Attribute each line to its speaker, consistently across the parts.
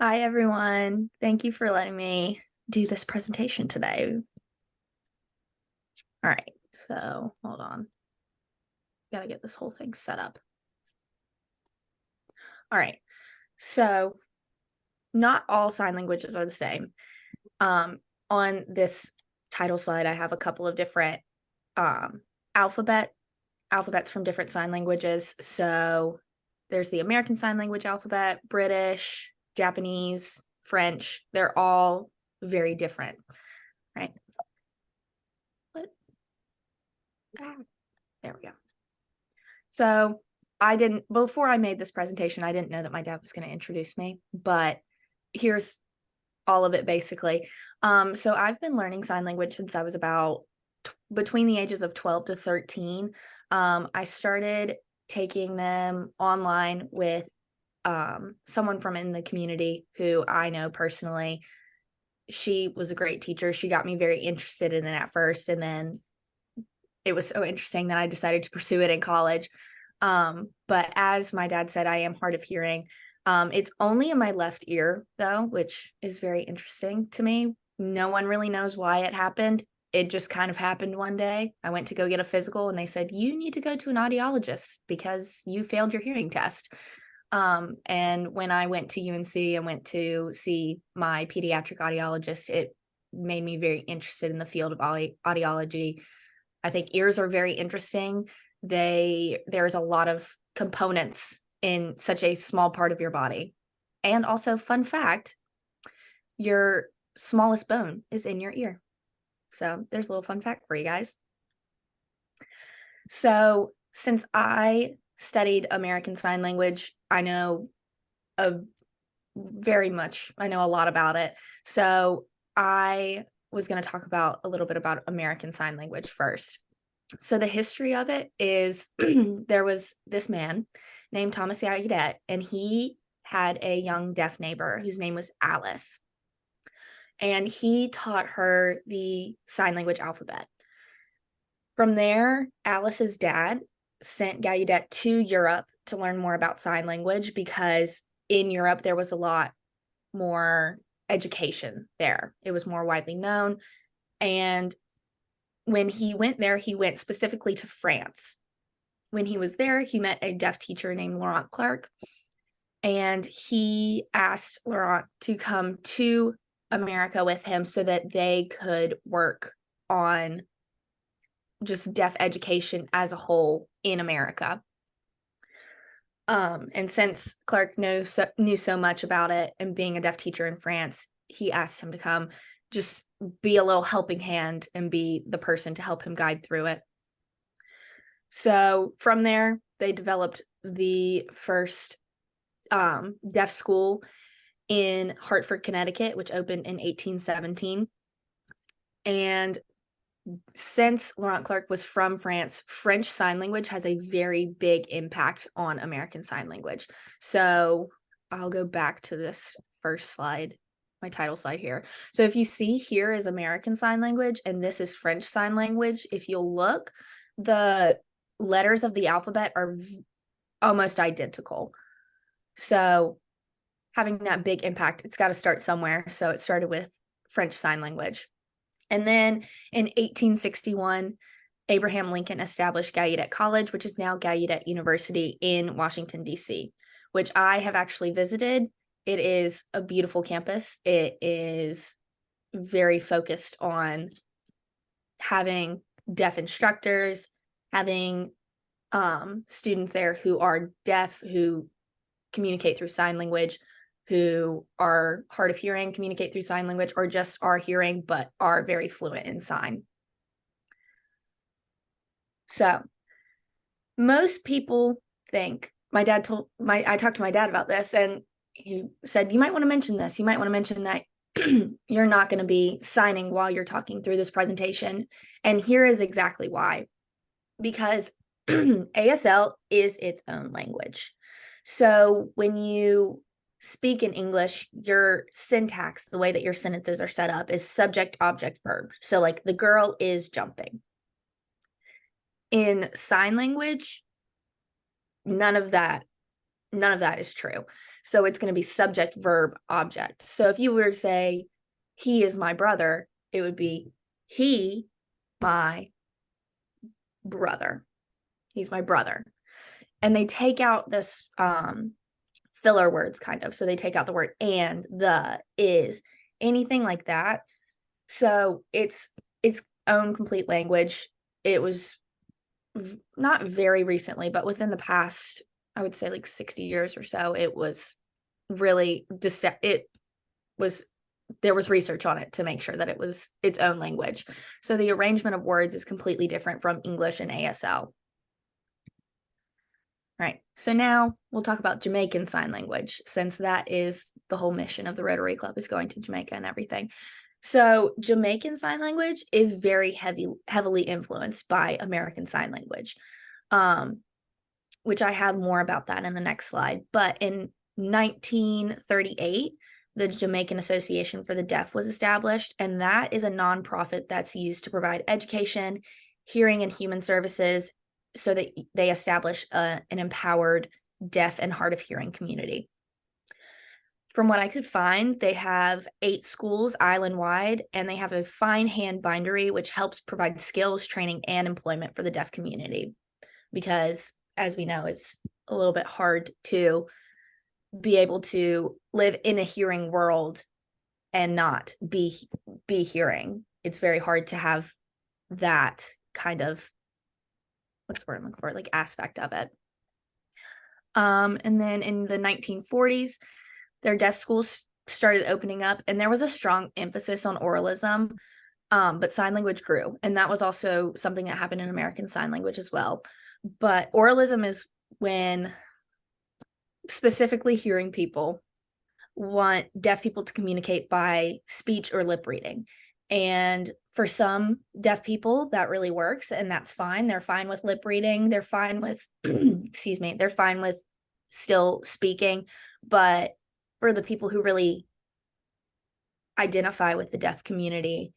Speaker 1: Hi, everyone. Thank you for letting me do this presentation today. All right, so hold on. Gotta get this whole thing set up. All right, so not all sign languages are the same. On this title slide, I have a couple of different um, alphabets from different sign languages. So there's the American Sign Language alphabet, British, Japanese, French. They're all very different, right? What? There we go. So before I made this presentation, I didn't know that my dad was going to introduce me, but here's all of it basically. So I've been learning sign language since I was about between the ages of 12 to 13. I started taking them online with someone from in the community who I know personally. She was a great teacher. She got me very interested in it at first, and then it was so interesting that I decided to pursue it in college. But as my dad said, I am hard of hearing. It's only in my left ear, though, which is very interesting to me. No one really knows why it happened. It just kind of happened one day. I went to go get a physical, and they said, "You need to go to an audiologist because you failed your hearing test." And when I went to UNC and went to see my pediatric audiologist, it made me very interested in the field of audiology. I think ears are very interesting. There's a lot of components in such a small part of your body. And also, fun fact, your smallest bone is in your ear. So there's a little fun fact for you guys. So since I studied American Sign Language, I know a I know a lot about it. So I was going to talk about a little bit about American Sign Language first. So the history of it is there was this man named Thomas Gaudet, and he had a young deaf neighbor whose name was Alice. And he taught her the sign language alphabet. From there, Alice's dad sent Gaudet to Europe to learn more about sign language because in Europe there was a lot more education there. It was more widely known. And when he went there, he went specifically to France. When he was there, he met a deaf teacher named Laurent Clark, and he asked Laurent to come to America with him so that they could work on just deaf education as a whole in America. And since Clark knew so much about it and being a deaf teacher in France, he asked him to come just be a little helping hand and be the person to help him guide through it. So from there, they developed the first deaf school in Hartford, Connecticut, which opened in 1817. And since Laurent Clark was from France, French Sign Language has a very big impact on American Sign Language. So I'll go back to this first slide, my title slide here. So if you see here is American Sign Language and this is French Sign Language, if you'll look, the letters of the alphabet are almost identical. So having that big impact, it's got to start somewhere. So it started with French Sign Language. And then in 1861, Abraham Lincoln established Gallaudet College, which is now Gallaudet University in Washington, D.C., which I have actually visited. It is a beautiful campus. It is very focused on having deaf instructors, having students there who are deaf, who communicate through sign language, who are hard of hearing, communicate through sign language, or just are hearing but are very fluent in sign. So most people think, I talked to my dad about this, and he said, you might want to mention this, you might want to mention that you're not going to be signing while you're talking through this presentation. And here is exactly why. Because ASL is its own language. So when you speak in English, your syntax, the way that your sentences are set up, is subject, object, verb. So like the girl is jumping. In sign language, none of that is true. So it's going to be subject, verb, object. So if you were to say, he is my brother, it would be he, my brother. He's my brother. And they take out this filler words kind of. So they take out the word and, the, is, anything like that. So it's its own complete language. It was not very recently, but within the past, I would say like 60 years or so, it was really there was research on it to make sure that it was its own language. So the arrangement of words is completely different from English and ASL. Right. So now we'll talk about Jamaican Sign Language, since that is the whole mission of the Rotary Club, is going to Jamaica and everything. So Jamaican Sign Language is very heavily influenced by American Sign Language, which I have more about that in the next slide. But in 1938, the Jamaican Association for the Deaf was established, and that is a nonprofit that's used to provide education, hearing, and human services, so that they establish an empowered deaf and hard of hearing community. From what I could find, they have 8 schools island-wide, and they have a fine hand bindery, which helps provide skills, training, and employment for the deaf community. Because, as we know, it's a little bit hard to be able to live in a hearing world and not be hearing. It's very hard to have that kind of, what's the word I'm looking for, like aspect of it. And then in the 1940s, their deaf schools started opening up, and there was a strong emphasis on oralism, but sign language grew. And that was also something that happened in American Sign Language as well. But oralism is when specifically hearing people want deaf people to communicate by speech or lip reading. And for some deaf people, that really works, and that's fine. They're fine with lip reading. They're fine with, excuse me, they're fine with still speaking. But for the people who really identify with the deaf community,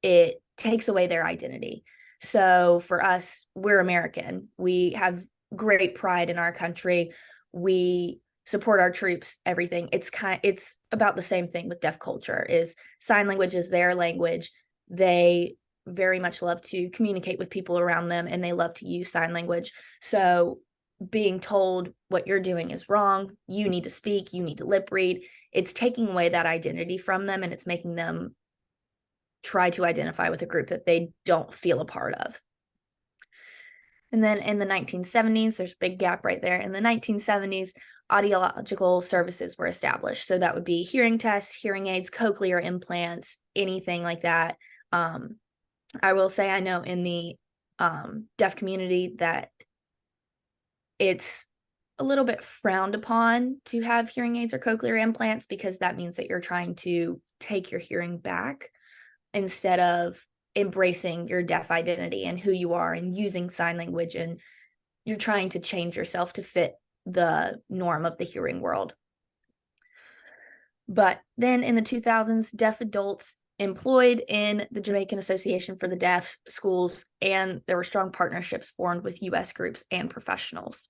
Speaker 1: it takes away their identity. So for us, we're American. We have great pride in our country. We support our troops, everything. It's about the same thing with deaf culture. Is sign language is their language. They very much love to communicate with people around them, and they love to use sign language. So being told what you're doing is wrong, you need to speak, you need to lip read, it's taking away that identity from them, and it's making them try to identify with a group that they don't feel a part of. And then in the 1970s, there's a big gap right there. In the 1970s, audiological services were established. So that would be hearing tests, hearing aids, cochlear implants, anything like that. I will say, I know in the deaf community that it's a little bit frowned upon to have hearing aids or cochlear implants, because that means that you're trying to take your hearing back instead of embracing your deaf identity and who you are and using sign language, and you're trying to change yourself to fit the norm of the hearing world. But then in the 2000s, deaf adults employed in the Jamaican Association for the Deaf schools, and there were strong partnerships formed with U.S. groups and professionals.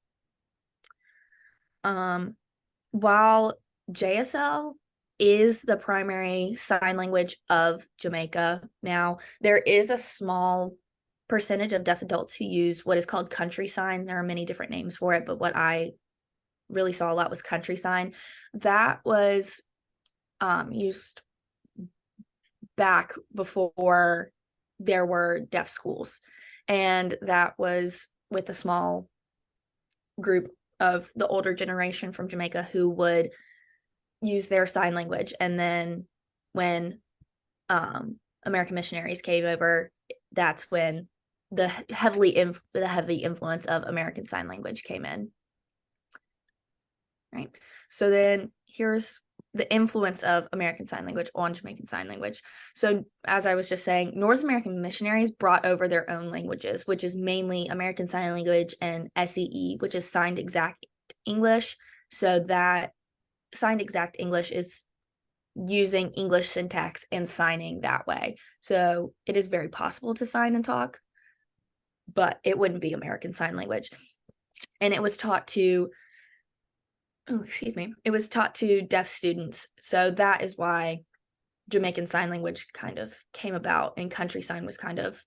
Speaker 1: While JSL is the primary sign language of Jamaica now, there is a small percentage of deaf adults who use what is called country sign. There are many different names for it, but what I really saw a lot was country sign. That was used back before there were deaf schools, and that was with a small group of the older generation from Jamaica who would use their sign language. And then when American missionaries came over, that's when the heavy influence of American Sign Language came in. Right. So then here's the influence of American Sign Language on Jamaican Sign Language. So as I was just saying, North American missionaries brought over their own languages, which is mainly American Sign Language and SEE, which is Signed Exact English. So that Signed Exact English is using English syntax and signing that way. So it is very possible to sign and talk, but it wouldn't be American Sign Language. And it was taught to oh, excuse me, it was taught to deaf students. So that is why Jamaican Sign Language kind of came about and country sign was kind of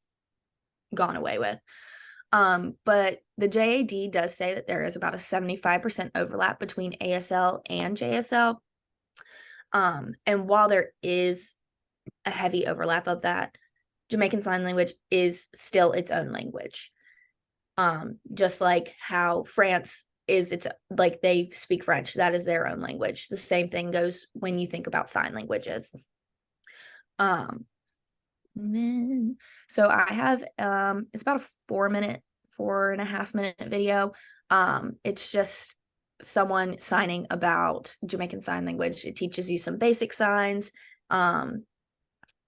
Speaker 1: gone away with. But the JAD does say that there is about a 75% overlap between ASL and JSL. And while there is a heavy overlap of that, Jamaican Sign Language is still its own language. Just like how France is its, like they speak French, that is their own language. The same thing goes when you think about sign languages. So I have it's about a 4.5 minute video. It's just someone signing about Jamaican Sign Language. It teaches you some basic signs,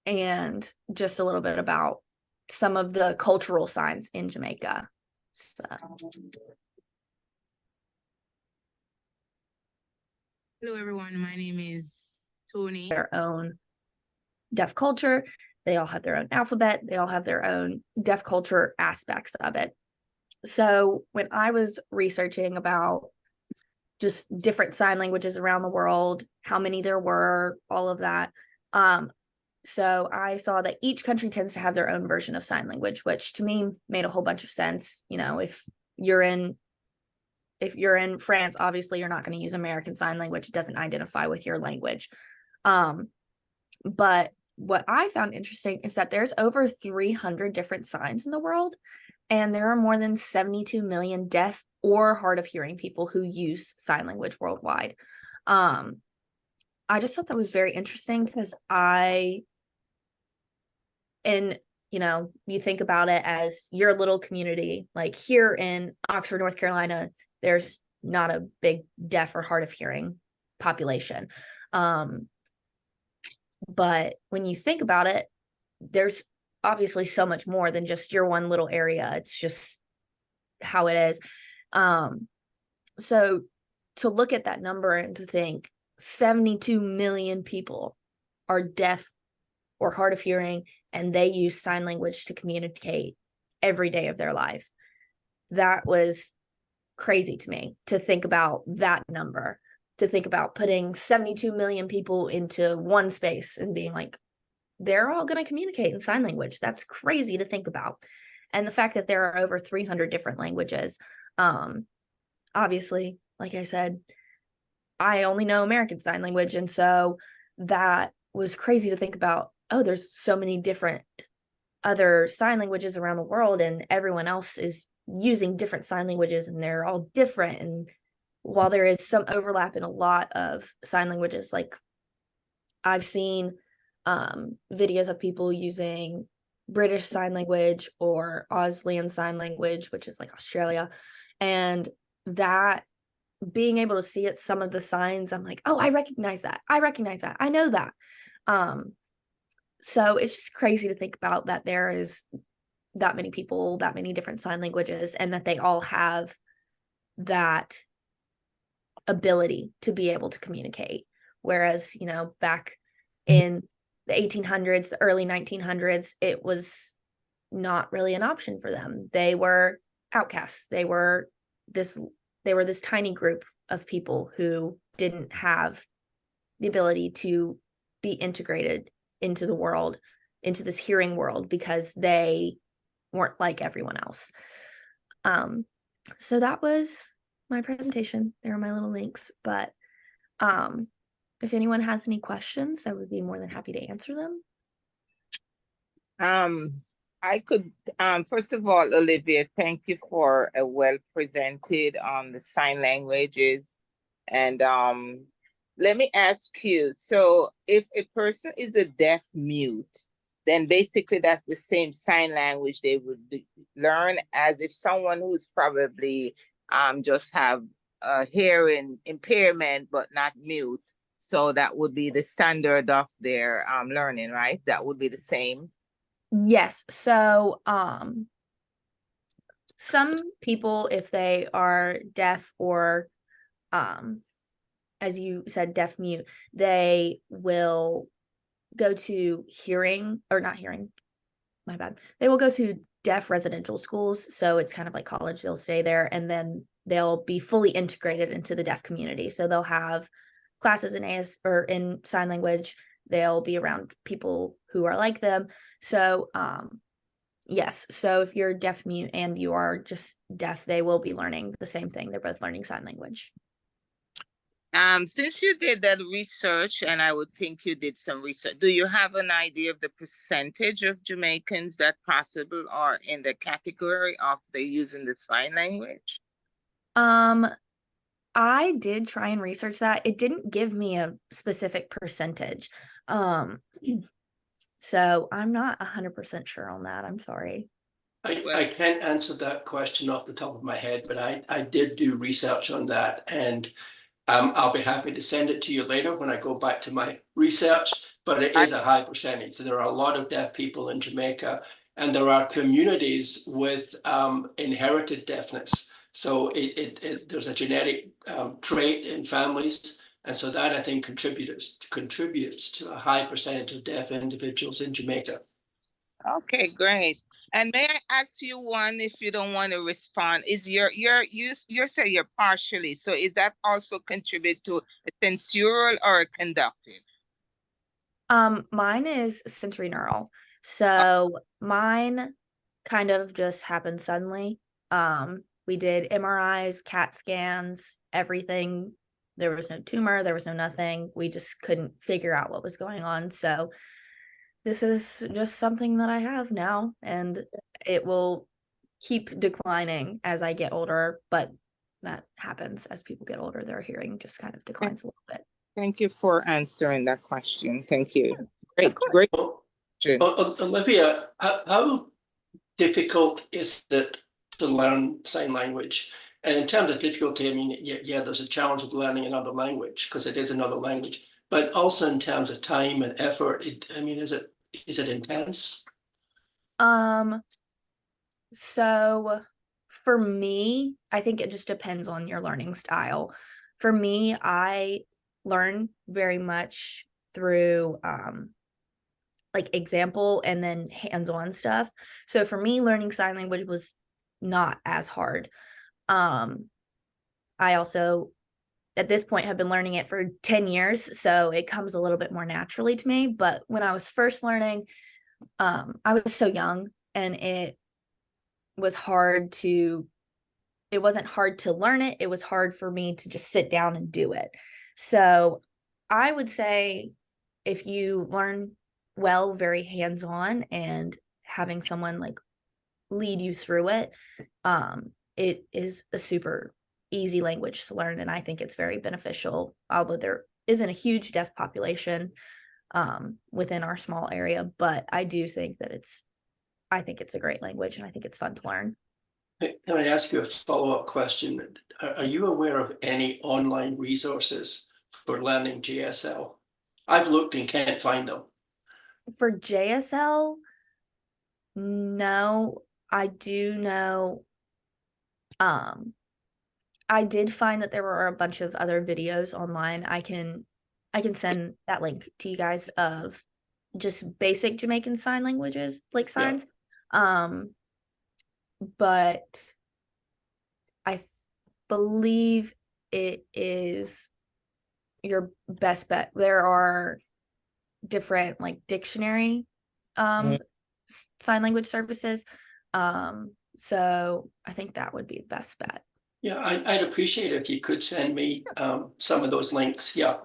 Speaker 1: and just a little bit about some of the cultural signs in Jamaica. So
Speaker 2: Hello, everyone. My name is Tony.
Speaker 1: Their own deaf culture. They all have their own alphabet. They all have their own deaf culture aspects of it. So when I was researching about just different sign languages around the world, how many there were, all of that, so I saw that each country tends to have their own version of sign language, which to me made a whole bunch of sense. You know, if you're in France, obviously you're not going to use American Sign Language. It doesn't identify with your language. But what I found interesting is that there's over 300 different signs in the world, and there are more than 72 million deaf or hard of hearing people who use sign language worldwide. I just thought that was very interesting because you think about it as your little community, like here in Oxford, North Carolina, there's not a big deaf or hard of hearing population. But when you think about it, there's obviously so much more than just your one little area. It's just how it is. So to look at that number and to think 72 million people are deaf or hard of hearing, and they use sign language to communicate every day of their life. That was crazy to me to think about that number, to think about putting 72 million people into one space and being like, they're all going to communicate in sign language. That's crazy to think about. And the fact that there are over 300 different languages, obviously, like I said, I only know American Sign Language. And so that was crazy to think about. Oh, there's so many different other sign languages around the world, and everyone else is using different sign languages, and they're all different. And while there is some overlap in a lot of sign languages, like I've seen videos of people using British Sign Language or Auslan Sign Language, which is like Australia, and that being able to see it, some of the signs, I'm like, oh, I recognize that. I know that. So it's just crazy to think about that there is that many people, that many different sign languages, and that they all have that ability to be able to communicate. Whereas, back in the 1800s, the early 1900s, it was not really an option for them. They were outcasts. They were this tiny group of people who didn't have the ability to be integrated into the world, into this hearing world, because they weren't like everyone else. So that was my presentation. There are my little links, but if anyone has any questions, I would be more than happy to answer them.
Speaker 3: I could, first of all, Olivia, thank you for a well presented on the sign languages. And let me ask you, so if a person is a deaf mute, then basically that's the same sign language they would learn as if someone who's probably just have a hearing impairment but not mute. So that would be the standard of their learning, right? That would be the same.
Speaker 1: Yes. So some people, if they are deaf or as you said, deaf mute, they will go to they will go to deaf residential schools. So it's kind of like college. They'll stay there, and then they'll be fully integrated into the deaf community. So they'll have classes in AS or in sign language. They'll be around people who are like them. So yes, so if you're deaf mute and you are just deaf, they will be learning the same thing. They're both learning sign language.
Speaker 3: Since you did that research, and I would think you did some research, do you have an idea of the percentage of Jamaicans that possible are in the category of they using the sign language?
Speaker 1: I did try and research that. It didn't give me a specific percentage. So I'm not 100% sure on that. I'm sorry.
Speaker 4: I can't answer that question off the top of my head, but I did do research on that, and I'll be happy to send it to you later when I go back to my research, but it is a high percentage. There are a lot of deaf people in Jamaica, and there are communities with inherited deafness. So there's a genetic trait in families, and so that I think contributes to a high percentage of deaf individuals in Jamaica.
Speaker 3: Okay, great. And may I ask you one, if you don't want to respond, is you say you're partially, so is that also contribute to a sensual or a conductive?
Speaker 1: Mine is sensory neural. So mine kind of just happened suddenly. We did MRIs, CAT scans, everything. There was no tumor, there was no nothing. We just couldn't figure out what was going on. So this is just something that I have now, and it will keep declining as I get older, but that happens as people get older. Their hearing just kind of declines a little bit.
Speaker 3: Thank you for answering that question. Thank you.
Speaker 1: Of
Speaker 3: Great.
Speaker 4: Olivia, how difficult is it to learn sign language? And in terms of difficulty, I mean, yeah, there's a challenge of learning another language because it is another language. But also in terms of time and effort, I mean, is it intense?
Speaker 1: So for me, I think it just depends on your learning style. For me, I learn very much through like example and then hands-on stuff. So for me, learning sign language was not as hard. I also at this point have been learning it for 10 years, so it comes a little bit more naturally to me. But when I was first learning, I was so young, and it wasn't hard to learn it. It was hard for me to just sit down and do it. So I would say if you learn well, very hands-on, and having someone like lead you through it, it is a super easy language to learn, and I think it's very beneficial, although there isn't a huge deaf population within our small area. But I do think that I think it's a great language, and I think it's fun to learn.
Speaker 4: Can I ask you a follow-up question? Are you aware of any online resources for learning JSL? I've looked and can't find them.
Speaker 1: For JSL, no. I do know, I did find that there were a bunch of other videos online. I can send that link to you guys of just basic Jamaican sign languages, like signs. But I believe it is your best bet. There are different like dictionary sign language services. So I think that would be the best bet.
Speaker 4: Yeah, I'd appreciate it if you could send me some of those links. Yeah.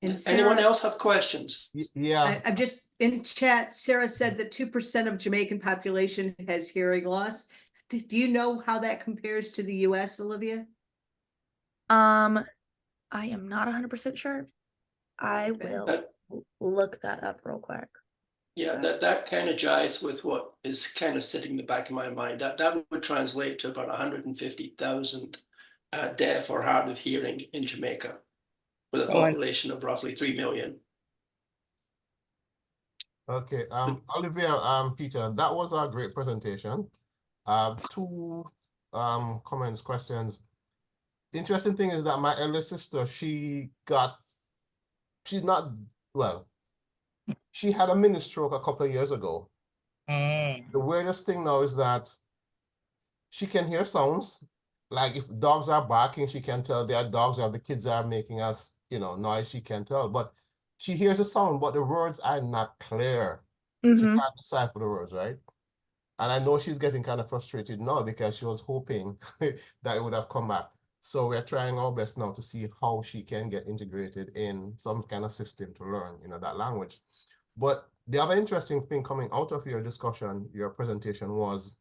Speaker 5: And
Speaker 4: Anyone
Speaker 5: Sarah,
Speaker 4: else have questions?
Speaker 6: Yeah,
Speaker 5: I'm just in chat. Sarah said that 2% of Jamaican population has hearing loss. Do you know how that compares to the US, Olivia?
Speaker 1: I am not 100% sure. I will look that up real quick.
Speaker 4: Yeah, that kind of jives with what is kind of sitting in the back of my mind. That would translate to about 150,000 deaf or hard of hearing in Jamaica, with a population of roughly 3 million.
Speaker 6: okay. Olivia, Peter, that was a great presentation. Two comments, questions. The interesting thing is that my elder sister, she had a mini stroke a couple of years ago. The weirdest thing now is that she can hear sounds, like if dogs are barking, she can tell they are dogs, or the kids are making us, noise, she can tell. But she hears a sound, but the words are not clear. She
Speaker 1: Mm-hmm.
Speaker 6: can't decipher the words, right? And I know she's getting kind of frustrated now because she was hoping that it would have come back. So we're trying our best now to see how she can get integrated in some kind of system to learn, that language. But the other interesting thing coming out of your discussion, your presentation, was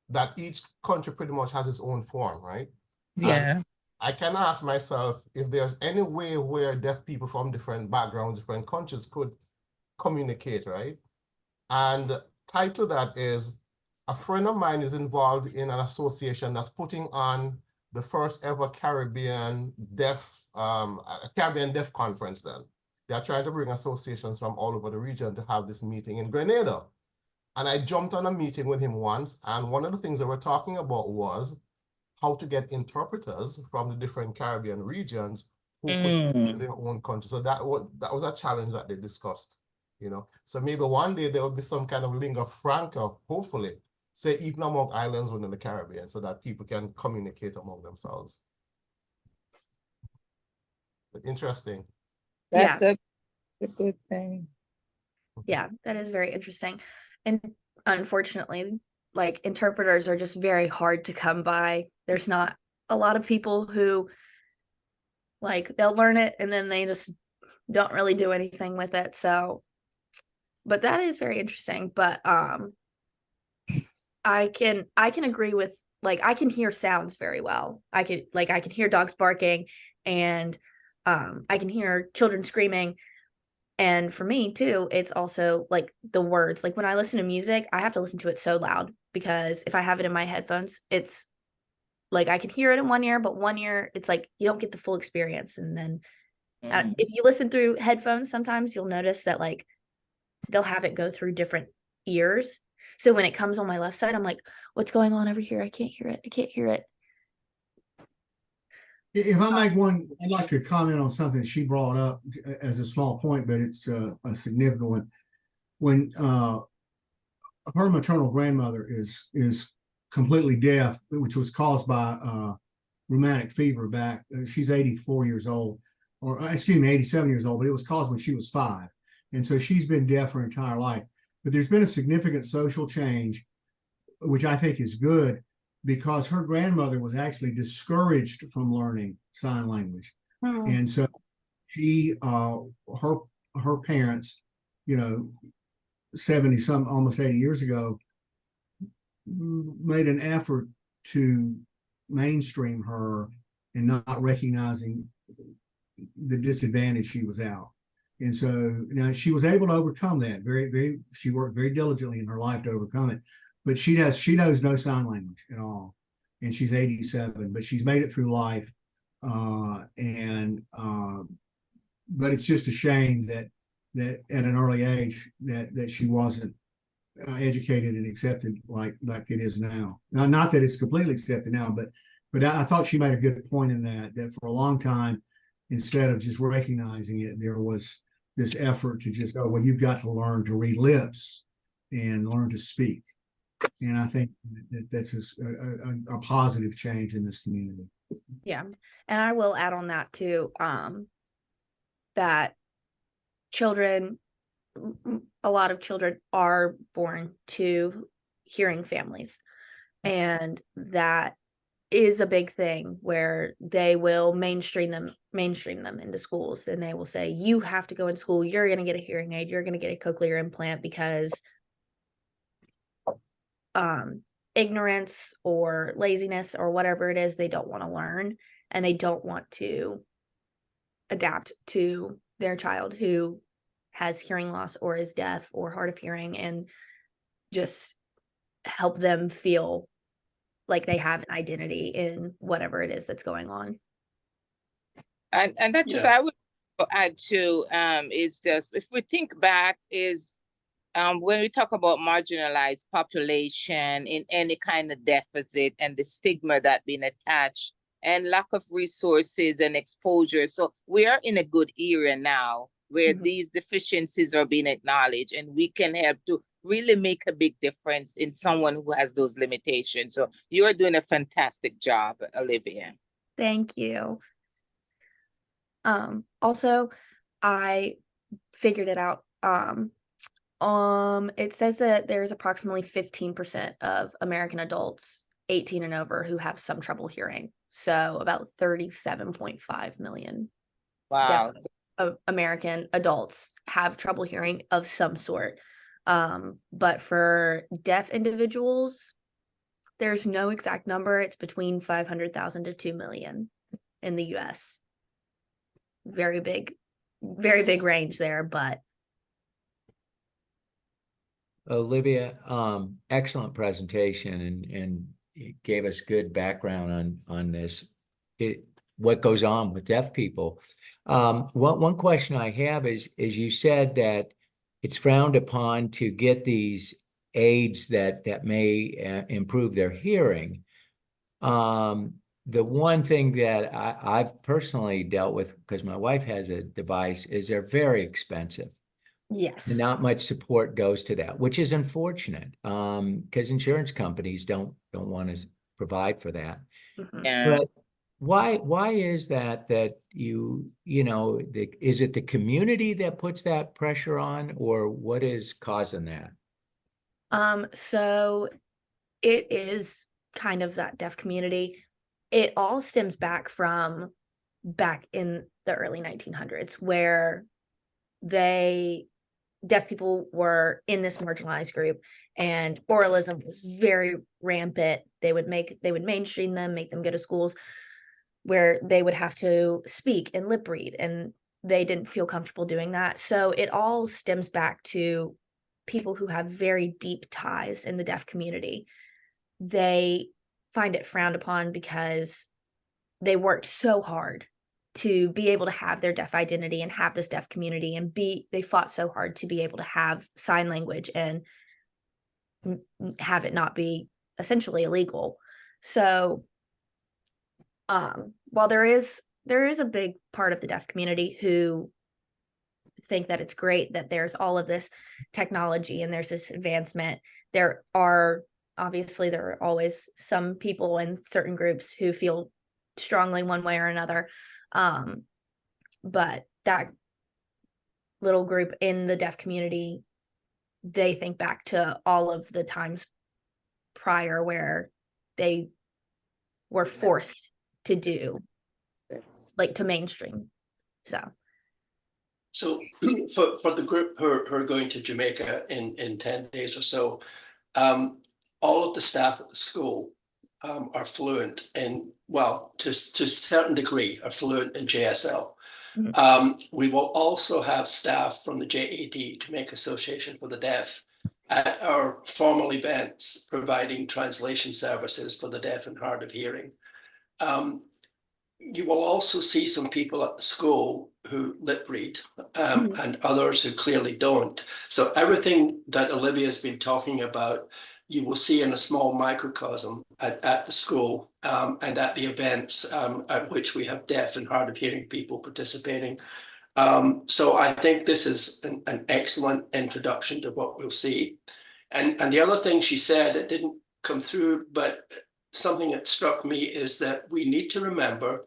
Speaker 6: that each country pretty much has its own form, right?
Speaker 3: Yeah.
Speaker 6: I can ask myself if there's any way where deaf people from different backgrounds, different countries could communicate, right? And tied to that is a friend of mine is involved in an association that's putting on the first ever Caribbean Deaf Conference then. They're trying to bring associations from all over the region to have this meeting in Grenada. And I jumped on a meeting with him once, and one of the things that we're talking about was how to get interpreters from the different Caribbean regions who could speak in their own country. So that was a challenge that they discussed, So maybe one day there will be some kind of lingua franca, hopefully, say even among islands within the Caribbean, so that people can communicate among themselves. But interesting.
Speaker 3: That's a good thing.
Speaker 1: Yeah, that is very interesting. And unfortunately, like interpreters are just very hard to come by. There's not a lot of people who like they'll learn it and then they just don't really do anything with it. So, but that is very interesting. But I can agree with, like, I can hear sounds very well. I can hear dogs barking, and I can hear children screaming. And for me too, it's also like the words. Like when I listen to music, I have to listen to it so loud, because if I have it in my headphones, it's like I can hear it in one ear, but one ear, it's like you don't get the full experience. And then if you listen through headphones, sometimes you'll notice that like they'll have it go through different ears. So when it comes on my left side, I'm like, what's going on over here? I can't hear it. I can't hear it.
Speaker 7: If I make one, I'd like to comment on something she brought up as a small point, but it's a significant one. When her maternal grandmother is completely deaf, which was caused by rheumatic fever back. She's 84 years old, or excuse me, 87 years old, but it was caused when she was 5. And so she's been deaf her entire life. But there's been a significant social change, which I think is good, because her grandmother was actually discouraged from learning sign language. And so she, her parents, 70 some, almost 80 years ago, made an effort to mainstream her and not recognizing the disadvantage she was out. And so now she was able to overcome that. She worked very diligently in her life to overcome it. But she knows no sign language at all. And she's 87, but she's made it through life. But it's just a shame that at an early age that she wasn't educated and accepted like it is now. Now, not that it's completely accepted now, but I thought she made a good point in that for a long time, instead of just recognizing it, there was this effort to just, well, you've got to learn to read lips and learn to speak. And I think that's a positive change in this community.
Speaker 1: Yeah. And I will add on that too, that a lot of children are born to hearing families. And that is a big thing where they will mainstream them into schools, and they will say, you have to go in school, you're going to get a hearing aid, you're going to get a cochlear implant, because ignorance or laziness or whatever it is, they don't want to learn, and they don't want to adapt to their child who has hearing loss or is deaf or hard of hearing, and just help them feel like they have an identity in whatever it is that's going on.
Speaker 3: And that just, I would add to, is just, if we think back, is when we talk about marginalized population in any kind of deficit and the stigma that been attached and lack of resources and exposure. So we are in a good era now where these deficiencies are being acknowledged, and we can help to really make a big difference in someone who has those limitations. So you are doing a fantastic job, Olivia.
Speaker 1: Thank you. Also, I figured it out. It says that there's approximately 15% of American adults 18 and over who have some trouble hearing. So about 37.5 million
Speaker 3: Wow.
Speaker 1: of American adults have trouble hearing of some sort. But for deaf individuals, there's no exact number. It's between 500,000 to 2 million in the US. Very big range there, but
Speaker 8: Olivia, excellent presentation and it gave us good background on this. What goes on with deaf people. One question I have is you said that it's frowned upon to get these aids that may improve their hearing. The one thing that I've personally dealt with, because my wife has a device, is they're very expensive.
Speaker 1: yes.
Speaker 8: And not much support goes to that, which is unfortunate, because insurance companies don't want to provide for that.
Speaker 1: Mhm.
Speaker 3: Yeah.
Speaker 8: But why is that is it the community that puts that pressure on, or what is causing that?
Speaker 1: So it is kind of that deaf community. It all stems back in the early 1900s, where deaf people were in this marginalized group, and oralism was very rampant. They would mainstream them, make them go to schools where they would have to speak and lip read, and they didn't feel comfortable doing that. So it all stems back to people who have very deep ties in the deaf community. They find it frowned upon because they worked so hard to be able to have their deaf identity and have this deaf community, and they fought so hard to be able to have sign language and have it not be essentially illegal. So while there is a big part of the deaf community who think that it's great that there's all of this technology and there's this advancement, there are always some people in certain groups who feel strongly one way or another. But that little group in the deaf community, they think back to all of the times prior where they were forced to do, like, to mainstream.
Speaker 4: So for the group who are going to Jamaica in 10 days or so, all of the staff at the school are fluent in, well, to a certain degree, are fluent in JSL. We will also have staff from the JAD, Jamaica Association for the Deaf, at our formal events, providing translation services for the deaf and hard of hearing. You will also see some people at the school who lip read, and others who clearly don't. So everything that Olivia has been talking about, you will see in a small microcosm at the school, and at the events at which we have deaf and hard of hearing people participating. So I think this is an excellent introduction to what we'll see. And the other thing she said, it didn't come through, but something that struck me is that we need to remember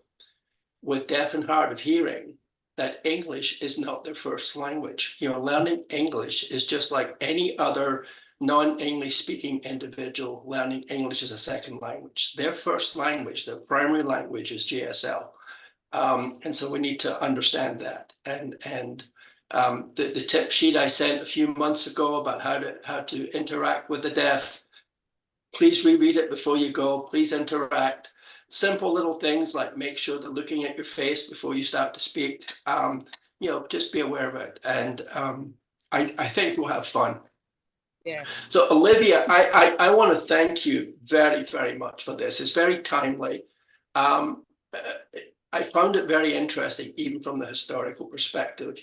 Speaker 4: with deaf and hard of hearing that English is not their first language. Learning English is just like any other non-English speaking individual learning English as a second language. Their first language, their primary language, is JSL. And so we need to understand that. And the tip sheet I sent a few months ago about how to interact with the deaf, please reread it before you go. Please interact. Simple little things like make sure they're looking at your face before you start to speak. Just be aware of it. And I think we'll have fun.
Speaker 3: Yeah.
Speaker 4: So Olivia, I want to thank you very, very much for this. It's very timely. I found it very interesting, even from the historical perspective.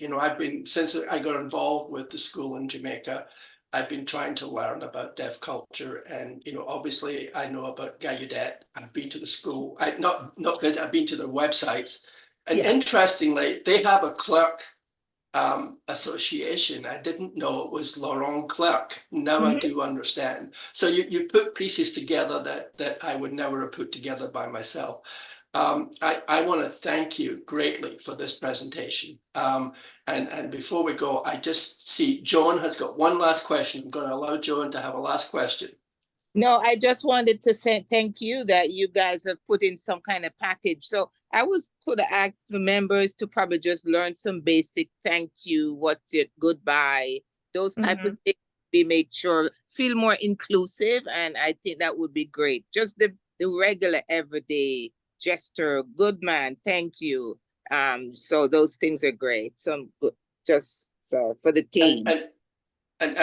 Speaker 4: Since I got involved with the school in Jamaica, I've been trying to learn about deaf culture, and obviously I know about Gallaudet. I've been to the school. I've been to their websites, and interestingly, they have a clerk association. I didn't know it was Laurent Clerc. Now I do understand. So you put pieces together that I would never have put together by myself. I want to thank you greatly for this presentation. And before we go, I just see Joan has got one last question. I'm going to allow Joan to have a last question.
Speaker 3: No, I just wanted to say thank you that you guys have put in some kind of package. So I could ask the members to probably just learn some basic thank you, what's it, goodbye, those type of things. Be make sure feel more inclusive, and I think that would be great. Just the regular everyday gesture, good man, thank you. So those things are great. Some just so for the team.
Speaker 4: And